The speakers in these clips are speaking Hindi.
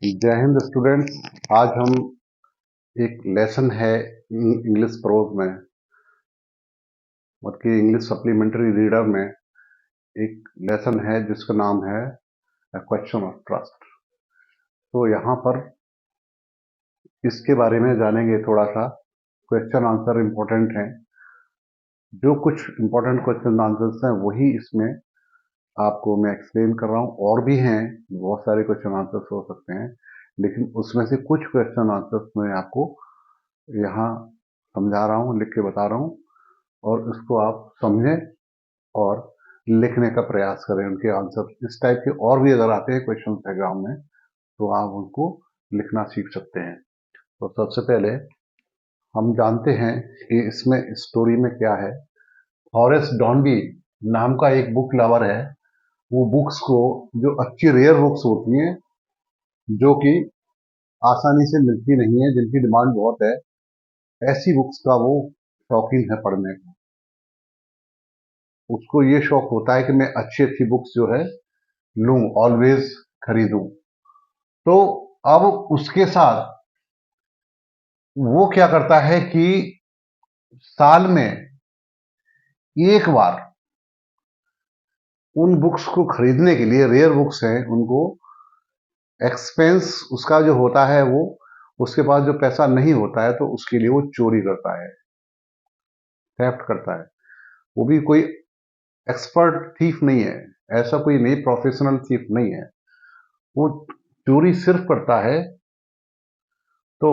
जय हिंद स्टूडेंट्स। आज हम एक लेसन है इंग्लिश प्रोज में, मतलब कि इंग्लिश सप्लीमेंट्री रीडर में एक लेसन है जिसका नाम है क्वेश्चन ऑफ ट्रस्ट। तो यहाँ पर इसके बारे में जानेंगे थोड़ा सा। क्वेश्चन आंसर इम्पोर्टेंट हैं। जो कुछ इम्पोर्टेंट क्वेश्चन आंसर्स हैं वही इसमें आपको मैं एक्सप्लेन कर रहा हूँ। और भी हैं, बहुत सारे क्वेश्चन आंसर्स हो सकते हैं, लेकिन उसमें से कुछ क्वेश्चन आंसर्स मैं आपको यहाँ समझा रहा हूँ, लिख के बता रहा हूँ, और इसको आप समझें और लिखने का प्रयास करें। उनके आंसर इस टाइप के और भी अगर आते हैं क्वेश्चन एग्जाम में तो आप उनको लिखना सीख सकते हैं। तो सबसे पहले हम जानते हैं कि इसमें स्टोरी में क्या है। हॉरेस डॉनबी नाम का एक बुक लवर है। वो बुक्स को, जो अच्छी रेयर बुक्स होती हैं, जो कि आसानी से मिलती नहीं है, जिनकी डिमांड बहुत है, ऐसी बुक्स का वो शौकीन है पढ़ने का। उसको ये शौक होता है कि मैं अच्छी अच्छी बुक्स जो है लूं, ऑलवेज खरीदूं। तो अब उसके साथ वो क्या करता है कि साल में एक बार उन बुक्स को खरीदने के लिए, रेयर बुक्स हैं, उनको एक्सपेंस उसका जो होता है, वो उसके पास जो पैसा नहीं होता है तो उसके लिए वो चोरी करता है, थेफ्ट करता है। वो भी कोई एक्सपर्ट थीफ नहीं है, ऐसा कोई नहीं, प्रोफेशनल थीफ नहीं है। वो चोरी सिर्फ करता है तो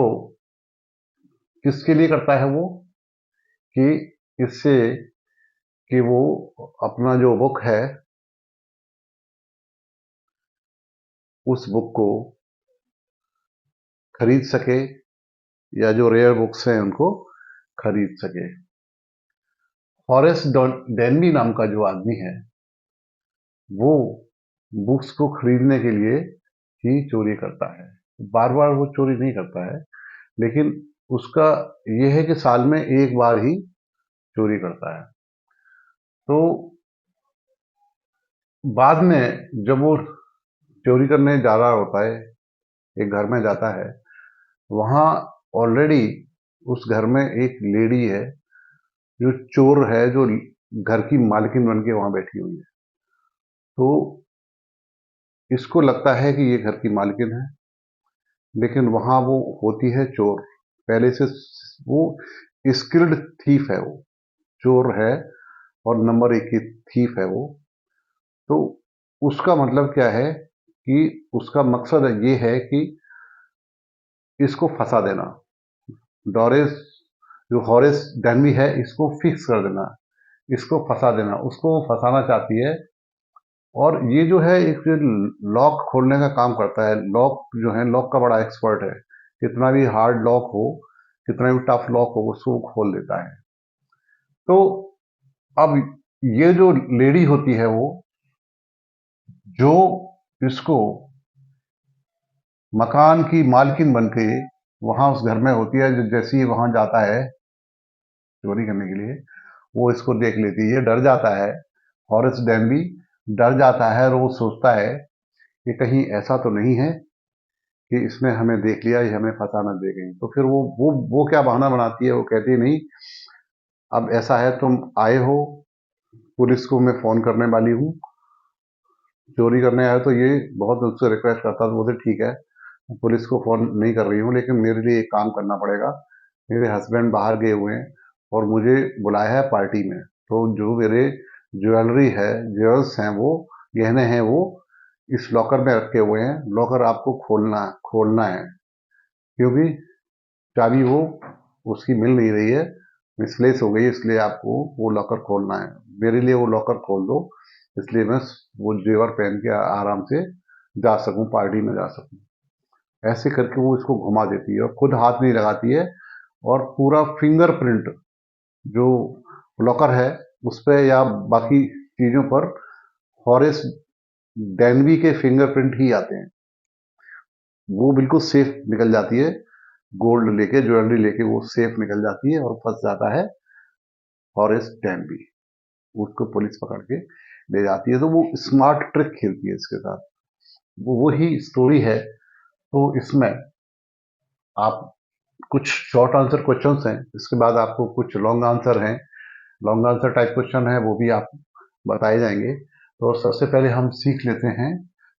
किसके लिए करता है वो, कि इससे कि वो अपना जो बुक है उस बुक को खरीद सके, या जो रेयर बुक्स हैं उनको खरीद सके। हॉरेस डेनबी नाम का जो आदमी है वो बुक्स को खरीदने के लिए ही चोरी करता है। बार बार वो चोरी नहीं करता है, लेकिन उसका यह है कि साल में एक बार ही चोरी करता है। तो बाद में जब वो चोरी करने जा रहा होता है, एक घर में जाता है, वहां ऑलरेडी उस घर में एक लेडी है जो चोर है, जो घर की मालकिन बन के वहां बैठी हुई है। तो इसको लगता है कि ये घर की मालकिन है, लेकिन वहां वो होती है चोर। पहले से वो स्किल्ड थीफ है, वो चोर है और नंबर 1 की थीफ है वो। तो उसका मतलब क्या है कि उसका मकसद ये है कि इसको फंसा देना। डॉरेस, जो हॉरेस डैनबी है, इसको फिक्स कर देना, इसको फंसा देना, उसको वो फंसाना चाहती है। और ये जो है एक लॉक खोलने का काम करता है। लॉक जो है, लॉक का बड़ा एक्सपर्ट है। कितना भी हार्ड लॉक हो, कितना भी टफ लॉक हो, उसको खोल देता है। तो अब ये जो लेडी होती है वो, जो इसको मकान की मालकिन बन के वहां उस घर में होती है, जो जैसे ही वहां जाता है चोरी करने के लिए, वो इसको देख लेती है। ये डर जाता है, हॉरेस डैनबी डर जाता है, और वो सोचता है कि कहीं ऐसा तो नहीं है कि इसने हमें देख लिया, ये हमें फंसा न दे गई। तो फिर वो क्या बहाना बनाती है, वो कहती है, नहीं, अब ऐसा है, तुम आए हो, पुलिस को मैं फोन करने वाली हूँ, चोरी करने आए। तो ये बहुत उससे रिक्वेस्ट करता, तो बोलते ठीक है, पुलिस को फोन नहीं कर रही हूँ, लेकिन मेरे लिए एक काम करना पड़ेगा। मेरे हस्बैंड बाहर गए हुए हैं और मुझे बुलाया है पार्टी में, तो जो मेरे ज्वेलरी है, ज्वेल्स हैं, वो गहने हैं, वो इस लॉकर में रखे हुए हैं। लॉकर आपको खोलना खोलना है, क्योंकि चाबी वो उसकी मिल नहीं रही है, मिसप्लेस हो गई, इसलिए आपको वो लॉकर खोलना है। मेरे लिए वो लॉकर खोल दो, इसलिए मैं वो जेवर पहन के आराम से जा सकूं, पार्टी में जा सकूं। ऐसे करके वो इसको घुमा देती है और खुद हाथ नहीं लगाती है, और पूरा फिंगरप्रिंट जो लॉकर है उस पर या बाकी चीजों पर हॉरेस डैनबी के फिंगरप्रिंट ही आते हैं। वो बिल्कुल सेफ निकल जाती है, गोल्ड लेके, ज्वेलरी लेके वो सेफ निकल जाती है, और फंस जाता है हॉरेस डैनबी। उसको पुलिस पकड़ के ले जाती है। तो वो स्मार्ट ट्रिक खेलती है इसके साथ। वो वही स्टोरी है तो इसमें आप कुछ शॉर्ट आंसर क्वेश्चंस हैं, इसके बाद आपको कुछ लॉन्ग आंसर हैं, लॉन्ग आंसर टाइप क्वेश्चन है, वो भी आप बताए जाएंगे। तो सबसे पहले हम सीख लेते हैं,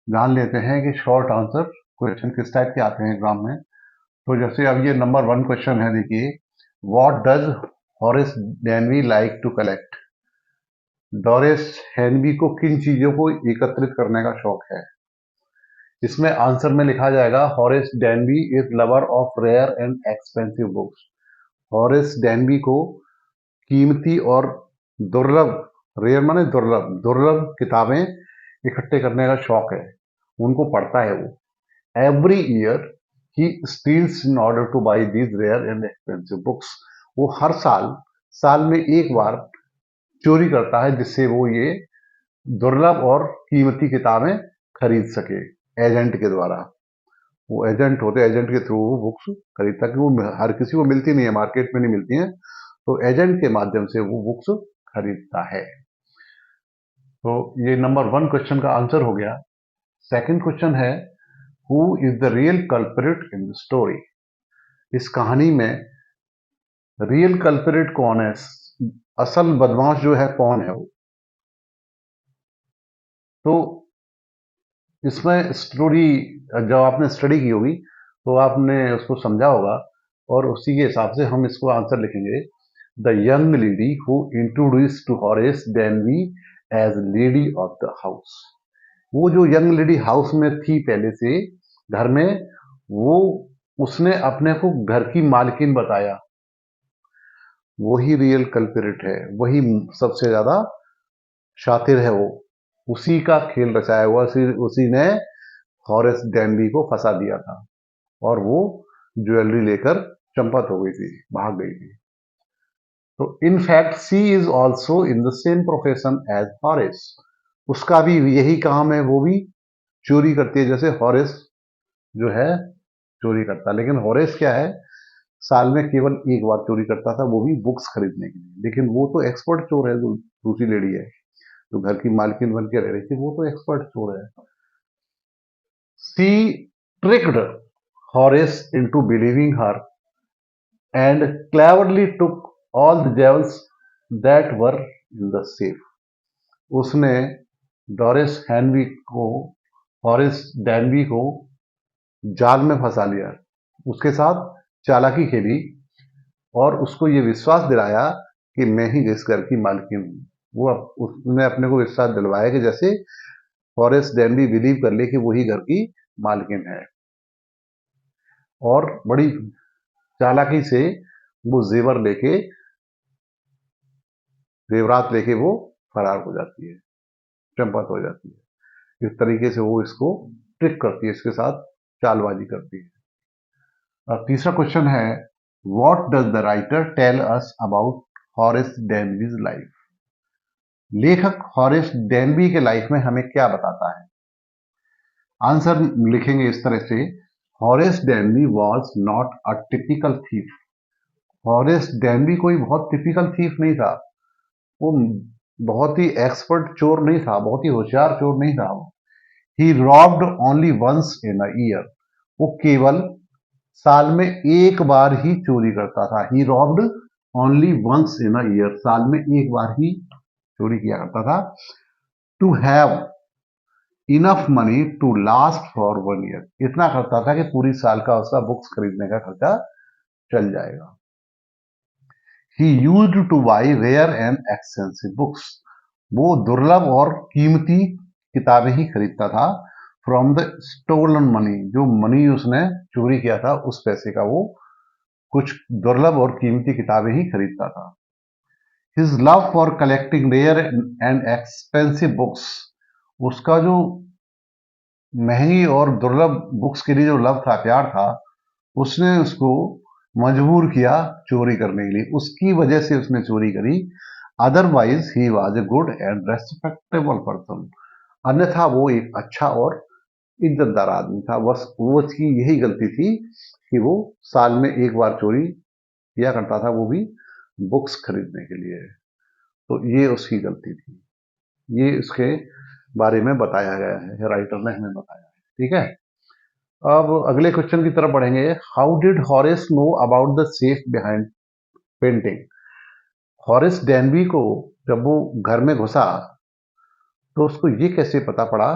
जान लेते हैं कि शॉर्ट आंसर क्वेश्चन किस टाइप के आते हैं एग्जाम में। तो जैसे अब ये नंबर 1 क्वेश्चन है, देखिए, what does Horace Danby like to collect? Horace हेनवी को किन चीजों को एकत्रित करने का शौक है? इसमें आंसर में लिखा जाएगा Horace Danby is lover of rare and expensive books. Horace Danby को कीमती और दुर्लभ, रेयर माने दुर्लभ, दुर्लभ किताबें इकट्ठे करने का शौक है, उनको पढ़ता है वो। Every year he steals in order to buy these rare and expensive books. वो हर साल, साल में एक बार चोरी करता है जिससे वो ये दुर्लभ और कीमती किताबें खरीद सके एजेंट के द्वारा। वो एजेंट होते, एजेंट के थ्रू वो बुक्स खरीदता, कि वो हर किसी को मिलती नहीं है, मार्केट में नहीं मिलती हैं, तो एजेंट के माध्यम से वो बुक्स खरीदता है। तो ये नंबर 1 क्वेश्चन का आंसर हो गया। सेकंड क्वेश्चन है, who is the real culprit in the story? इस कहानी में रियल कल्प्रिट कौन है, असल बदमाश जो है कौन है वो? तो इसमें स्टोरी, जब आपने स्टडी की होगी तो आपने उसको समझा होगा, और उसी के हिसाब से हम इसको आंसर लिखेंगे। The young lady who introduce to Horace Danby as lady of the house. वो जो यंग लेडी हाउस में थी पहले से घर में, वो उसने अपने को घर की मालकिन बताया, वही रियल कल्प्रिट है, वही सबसे ज्यादा शातिर है वो, उसी का खेल रचाया हुआ, उसी ने हॉरेस डेनवी को फंसा दिया था, और वो ज्वेलरी लेकर चंपत हो गई थी, भाग गई थी। तो in fact she is also in the same profession as Horace. उसका भी यही काम है, वो भी चोरी करती है जैसे हॉरेस जो है चोरी करता है। लेकिन हॉरेस क्या है, साल में केवल एक बार चोरी करता था, वो भी बुक्स खरीदने के लिए। लेकिन वो तो एक्सपर्ट चोर है, जो दूसरी लेडी है जो घर की मालकिन बन के रह रही थी, वो तो एक्सपर्ट चोर है। She tricked Horace into believing her and cleverly took all the jewels that were in the safe. उसने डॉरिस हैनवी को, हॉरिस डैनवी को जाल में फंसा लिया, उसके साथ चालाकी खेली, और उसको ये विश्वास दिलाया कि मैं ही इस घर की मालकिन हूं। वो उसने अपने को विश्वास दिलवाया कि जैसे हॉरिस डैनवी बिलीव कर ले कि वही घर की मालकिन है, और बड़ी चालाकी से वो जेवर लेके, जेवरात लेके वो फरार हो जाती है, चंपत हो जाती है। इस तरीके से वो इसको ट्रिक करती है, इसके साथ चालबाजी करती है। अब तीसरा क्वेश्चन है, what does the writer tell us about Horace Danby's life? लेखक हॉरेस डेनवी के लाइफ में हमें क्या बताता है? आंसर लिखेंगे इस तरह से, Horace Danby was not a typical thief. Horace Danby कोई बहुत टिपिकल थीफ नहीं था, वो बहुत ही एक्सपर्ट चोर नहीं था, बहुत ही होशियार चोर नहीं था वो। He robbed only once in a year. वो केवल साल में एक बार ही चोरी करता था। He robbed only once in a year, साल में एक बार ही चोरी किया करता था। To have enough money to last for 1 year, इतना करता था कि पूरी साल का उसका बुक्स खरीदने का खर्चा चल जाएगा। He used to buy rare and expensive books. वो दुर्लभ और कीमती किताबें ही खरीदता था। फ्रॉम द स्टोलन मनी, जो मनी उसने चोरी किया था उस पैसे का वो कुछ दुर्लभ और कीमती किताबें ही खरीदता था। His love for collecting rare and expensive books, उसका जो महंगी और दुर्लभ बुक्स के लिए जो लव था, प्यार था, उसने उसको मजबूर किया चोरी करने के लिए, उसकी वजह से उसने चोरी करी। Otherwise he was a good and respectable person, अन्यथा वो एक अच्छा और इज्जतदार आदमी था। बस वो उसकी यही गलती थी कि वो साल में एक बार चोरी किया करता था, वो भी बुक्स खरीदने के लिए। तो ये उसकी गलती थी, ये इसके बारे में बताया गया है, राइटर ने हमें बताया है। ठीक है, अब अगले क्वेश्चन की तरफ बढ़ेंगे। How did Horace know about the safe behind painting? Horace Denby को जब वो घर में घुसा तो उसको ये कैसे पता पड़ा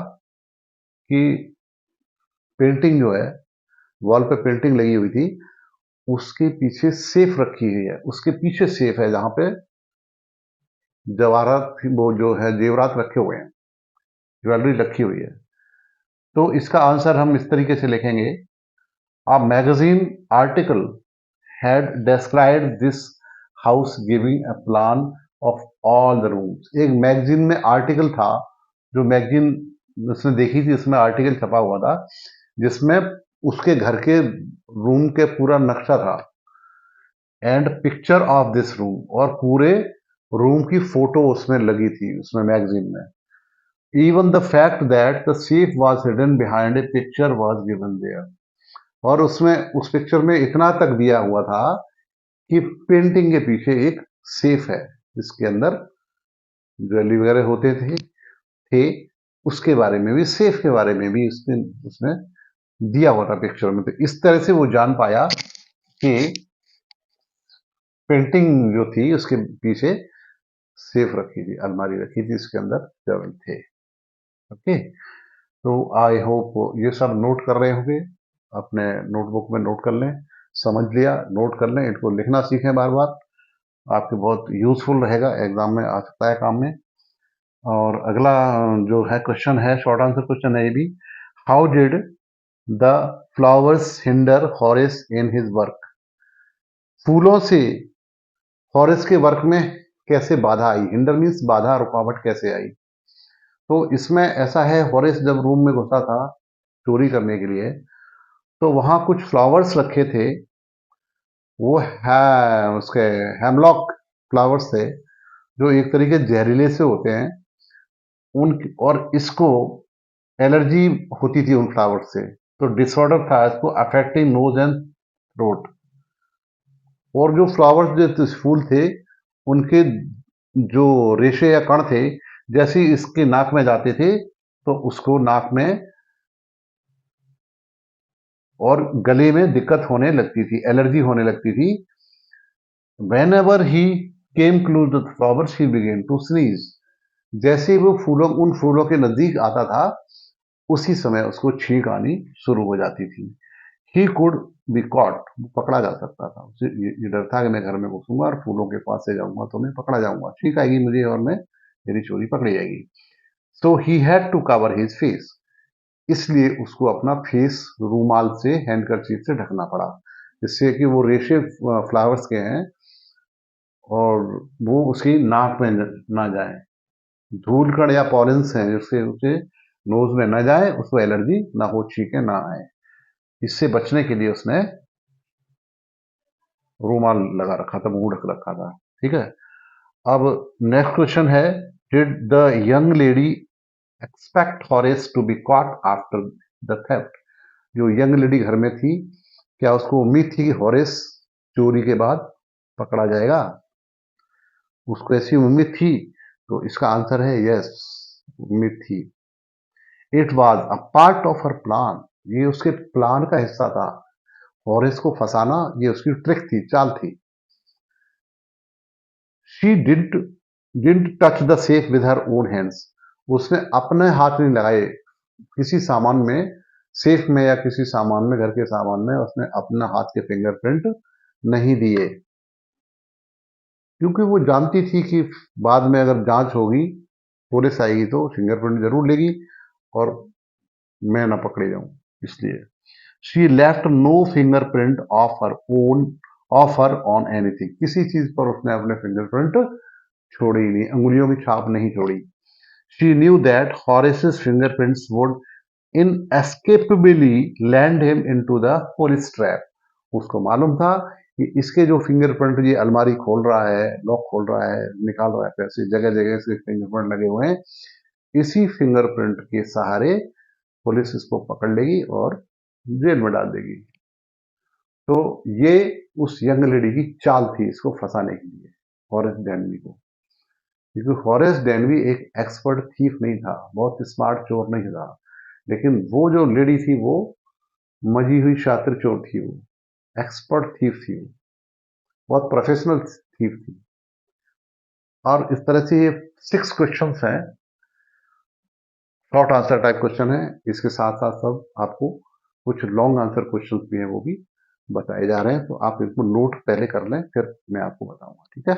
कि पेंटिंग जो है, वॉल पे पेंटिंग लगी हुई थी, उसके पीछे सेफ रखी हुई है, उसके पीछे सेफ है जहां पे जवाहरात, वो जो है जेवरात रखे हुए हैं, ज्वेलरी रखी हुई है। तो इसका आंसर हम इस तरीके से लिखेंगे। A magazine article had described this house giving a plan of all the rooms। एक मैगजीन में आर्टिकल था, जो मैगजीन उसने देखी थी, उसमें आर्टिकल छपा हुआ था जिसमें उसके घर के रूम के पूरा नक्शा था, and picture of this room, और पूरे रूम की फोटो उसमें लगी थी उसमें मैगजीन में। Even the fact that the safe was hidden behind a picture was given there, और उसमें उस पिक्चर में इतना तक दिया हुआ था कि पेंटिंग के पीछे एक सेफ है जिसके अंदर ज्वेलरी वगैरह होते थे उसके बारे में भी, सेफ के बारे में भी उसने उसमें दिया हुआ था पिक्चर में। तो इस तरह से वो जान पाया कि पेंटिंग जो थी उसके पीछे सेफ रखी थी, अलमारी रखी थी, इसके अंदर ज्वेलरी थे। ओके, तो आई होप ये सब नोट कर रहे होंगे, अपने नोटबुक में नोट कर लें, समझ लिया नोट कर लें, इनको लिखना सीखें बार बार, आपके बहुत यूजफुल रहेगा, एग्जाम में आ सकता है काम में। और अगला जो है क्वेश्चन है, शॉर्ट आंसर क्वेश्चन है ये भी। How did the flowers hinder Horace in his work? फूलों से हॉरेस के वर्क में कैसे बाधा आई? हिंडर मीन्स बाधा, रुकावट कैसे आई? तो इसमें ऐसा है, हॉरेस जब रूम में घुसा था चोरी करने के लिए, तो वहां कुछ फ्लावर्स रखे थे, वो है उसके हेमलॉक फ्लावर्स थे, जो एक तरीके जहरीले से होते हैं उन, और इसको एलर्जी होती थी उन फ्लावर से, तो डिसऑर्डर था इसको, अफेक्टिंग नोज एंड थ्रोट। और जो फ्लावर्स जो फूल थे उनके जो रेशे या कण थे, जैसे ही इसके नाक में जाते थे तो उसको नाक में और गले में दिक्कत होने लगती थी, एलर्जी होने लगती थी। whenever he came close to the flowers he began to sneeze। जैसे ही वो फूलों, उन फूलों के नजदीक आता था, उसी समय उसको छींक आनी शुरू हो जाती थी। ही कुड बी कॉट, पकड़ा जा सकता था। उसे ये डर था कि मैं घर में घुसूंगा और फूलों के पास से जाऊंगा तो मैं पकड़ा जाऊंगा, छींक आएगी मुझे और मैं, मेरी चोरी पकड़ी जाएगी। So he had to cover his face, इसलिए उसको अपना फेस रूमाल से, हैंडकरचीफ से ढकना पड़ा, जिससे कि वो रेशे फ्लावर्स के हैं और वो उसकी नाक में ना जाए, धूल कण या पॉलेंस हैं जिससे उसे नोज में न जाए, उसको एलर्जी ना हो, छींके ना आए। इससे बचने के लिए उसने रूमाल लगा रखा था, मुंह ढक रखा था। ठीक है, अब नेक्स्ट क्वेश्चन है, did the young lady expect Horace to be caught after the theft? जो यंग लेडी घर में थी, क्या उसको उम्मीद थी कि हॉरेस चोरी के बाद पकड़ा जाएगा? उसको ऐसी उम्मीद थी? तो इसका आंसर है यस, उम्मीद थी। It was a part of her plan, ये उसके प्लान का हिस्सा था, हॉरेस को फंसाना ये उसकी ट्रिक थी, चाल थी। She did touch the safe with her own hands, उसने अपने हाथ नहीं लगाए किसी सामान में, सेफ में या किसी सामान में, घर के सामान में उसने अपना हाथ के फिंगरप्रिंट नहीं दिए, क्योंकि वो जानती थी कि बाद में अगर जांच होगी, पुलिस आएगी तो फिंगरप्रिंट जरूर लेगी और मैं ना पकड़े जाऊं, इसलिए। She left no fingerprint of her on anything, किसी चीज पर उसने अपने फिंगरप्रिंट छोड़ी नहीं, अंगुलियों की छाप नहीं छोड़ी। She knew that Horace's fingerprints would inescapably land him into the police trap। उसको मालूम था कि इसके जो फिंगरप्रिंट, ये अलमारी खोल रहा है, लॉक खोल रहा है, निकाल रहा है पैसे, जगह जगह इसके फिंगरप्रिंट लगे हुए हैं, इसी फिंगरप्रिंट के सहारे पुलिस इसको पकड़ लेगी और जेल में डाल देगी। तो ये उस यंग लेडी की चाल थी इसको फंसाने के लिए, हॉरेस डेनवी को। क्योंकि हॉरेस डेनवी एक एक्सपर्ट थीफ नहीं था, बहुत स्मार्ट चोर नहीं था, लेकिन वो जो लेडी थी वो मजी हुई शातिर चोर थी वो, एक्सपर्ट थीफ थी वो, बहुत प्रोफेशनल थीफ थी। और इस तरह से ये 6 क्वेश्चंस हैं, शॉर्ट आंसर टाइप क्वेश्चन है। इसके साथ साथ सब आपको कुछ लॉन्ग आंसर क्वेश्चंस भी हैं, वो भी बताए जा रहे हैं, तो आप इसको नोट पहले कर लें, फिर मैं आपको बताऊंगा, ठीक है।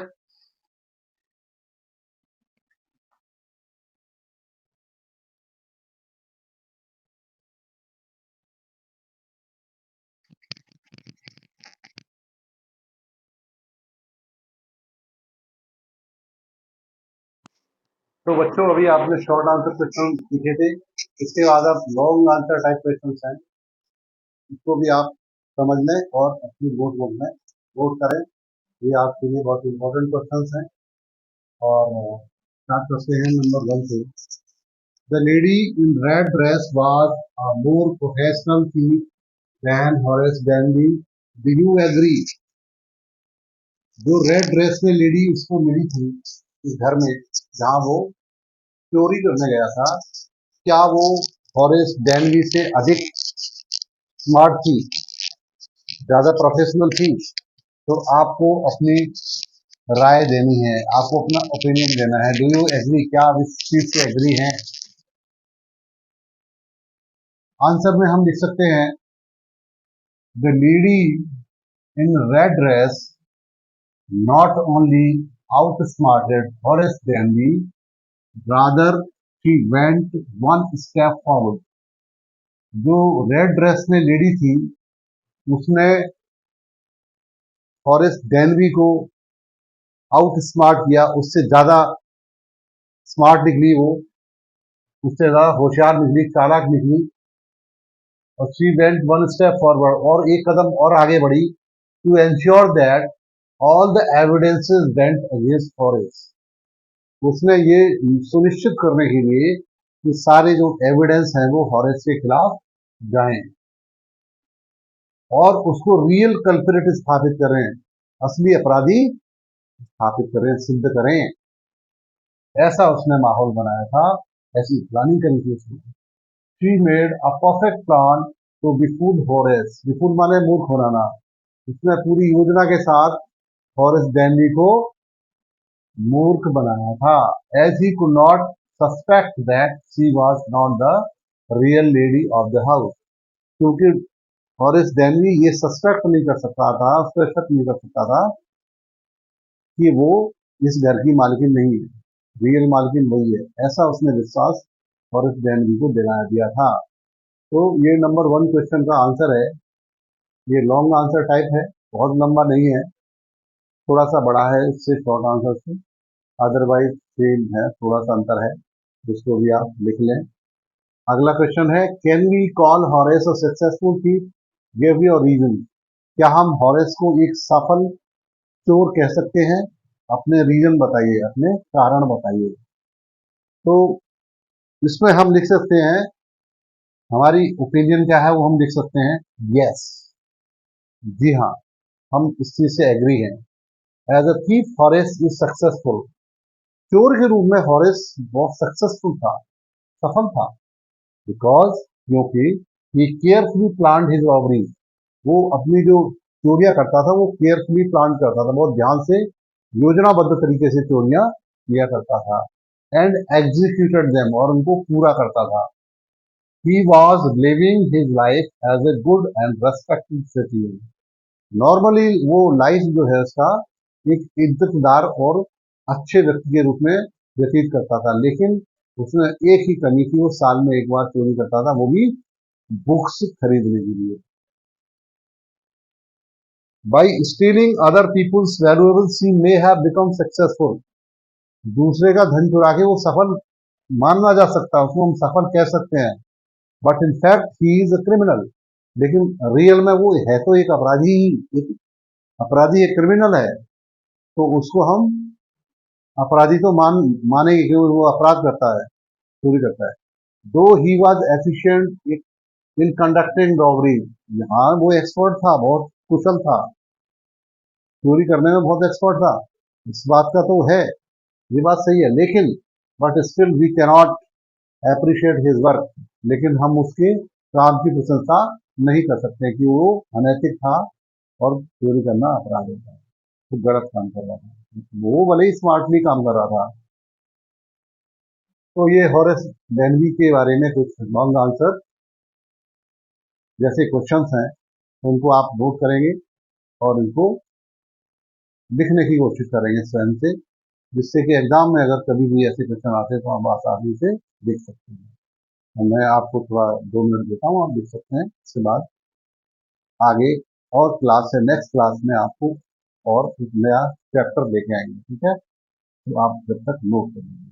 तो बच्चों, अभी आपने शॉर्ट आंसर क्वेश्चन सीखे थे, इसके बाद अब लॉन्ग आंसर टाइप क्वेश्चन हैं, इसको भी आप समझ लें और अपनी नोटबुक में नोट करें। ये आपके लिए बहुत इंपॉर्टेंट क्वेश्चन हैं। और स्टार्ट करते हैं नंबर 1 से। The lady in red dress was a more professional thief than Horace Danby. Do you agree? जो रेड ड्रेस में लेडी उसको मिली थी इस घर में जहां वो चोरी करने गया था, क्या वो हॉरेस डैनवी से अधिक स्मार्ट थी, ज्यादा प्रोफेशनल थी? तो आपको अपनी राय देनी है, आपको अपना ओपिनियन देना है। Do you agree? क्या आप इस चीज से एग्री हैं? आंसर में हम लिख सकते हैं, the lady in red dress not only outsmarted Horace Danby, rather she went one step forward. जो रेड ड्रेस में लेडी थी उसने हॉरेस डैनवी को आउट स्मार्ट किया, उससे ज्यादा स्मार्ट निकली वो, उससे ज्यादा होशियार निकली, चालाक निकली। और she went one step forward, और एक कदम और आगे बढ़ी, to ensure that all the evidences went against Horace. उसने ये सुनिश्चित करने के लिए कि सारे जो एविडेंस हैं वो हॉरेस के खिलाफ जाएं और उसको रियल कल्प्रिट स्थापित करें, असली अपराधी स्थापित करें, सिद्ध करें। ऐसा उसने माहौल बनाया था, ऐसी प्लानिंग करी थी उसने। She made a perfect plan to befool Horace. Befool माने मूर्ख बनाना। उसने पूरी योजना के साथ हॉरेस डैनवी को मूर्ख बनाया था। As he could not suspect that she was not the real lady of the house. क्योंकि हॉरेस डैनवी ये सस्पेक्ट नहीं कर सकता था, उस पर शक नहीं कर सकता था कि वो इस घर की मालकिन नहीं है, रियल मालकिन वही है। ऐसा उसने विश्वास हॉरेस डैनवी को दिलाया दिया था। तो ये नंबर 1 क्वेश्चन का आंसर है। ये लॉन्ग आंसर टाइप है, बहुत लंबा नहीं है, थोड़ा सा बड़ा है इससे, शॉर्ट आंसर से। अदरवाइज सेम है, थोड़ा सा अंतर है, जिसको भी आप लिख लें। अगला क्वेश्चन है, can we call Horace a successful thief? Give your reason. क्या हम हॉरेस को एक सफल चोर कह सकते हैं? अपने रीजन बताइए, अपने कारण बताइए। तो इसमें हम लिख सकते हैं, हमारी ओपिनियन क्या है वो हम लिख सकते हैं, यस, जी हाँ, हम इस चीज से एग्री हैं। As a thief Horace is successful. चोर के रूप में हॉरेस बहुत सक्सेसफुल था, सफल था। बिकॉज, क्योंकि ही केयरफुली प्लान हिज रॉबरी। वो अपनी जो चोरियां करता था वो केयरफुली प्लान करता था, बहुत ध्यान से योजनाबद्ध तरीके से चोरियां किया करता था। एंड एग्जीक्यूटेड देम, और उनको पूरा करता था। He was living his life as a good and respected citizen. Normally वो लाइफ जो है उसका एक इज्जतदार और अच्छे व्यक्ति के रूप में व्यतीत करता था। लेकिन उसमें एक ही कमी थी, वो साल में एक बार चोरी करता था, वो भी बुक्स खरीदने के लिए। By stealing other people's valuables he may have become successful. दूसरे का धन चुरा के वो सफल मानना जा सकता है, उसको हम सफल कह सकते हैं। But in fact he is a criminal. लेकिन रियल में वो है तो एक अपराधी ही, एक अपराधी, एक क्रिमिनल है। तो उसको हम अपराधी तो मानेंगे कि वो अपराध करता है, चोरी करता है। दो he was efficient in conducting robbery. हाँ, वो एक्सपर्ट था, बहुत कुशल था, चोरी करने में बहुत एक्सपर्ट था, इस बात का तो है, ये बात सही है। लेकिन but still we cannot appreciate his work. लेकिन हम उसके काम की प्रशंसा नहीं कर सकते कि वो अनैतिक था और चोरी करना अपराध होता है, तो गलत काम कर रहा था। वो भले ही स्मार्टली काम कर रहा था। तो ये हॉरेस डेनबी के बारे में कुछ लॉन्ग आंसर जैसे क्वेश्चंस हैं, तो उनको आप नोट करेंगे और इनको लिखने की कोशिश करेंगे स्वयं से, जिससे कि एग्जाम में अगर कभी भी ऐसे क्वेश्चन आते हैं तो हम आसानी से लिख सकते हैं। और मैं आपको थोड़ा 2 मिनट देता हूँ, आप लिख सकते हैं। इसके बाद आगे और क्लास से नेक्स्ट क्लास में आपको और एक नया चैप्टर लेके आएंगे, ठीक है? तो आप जब तक नोट करेंगे।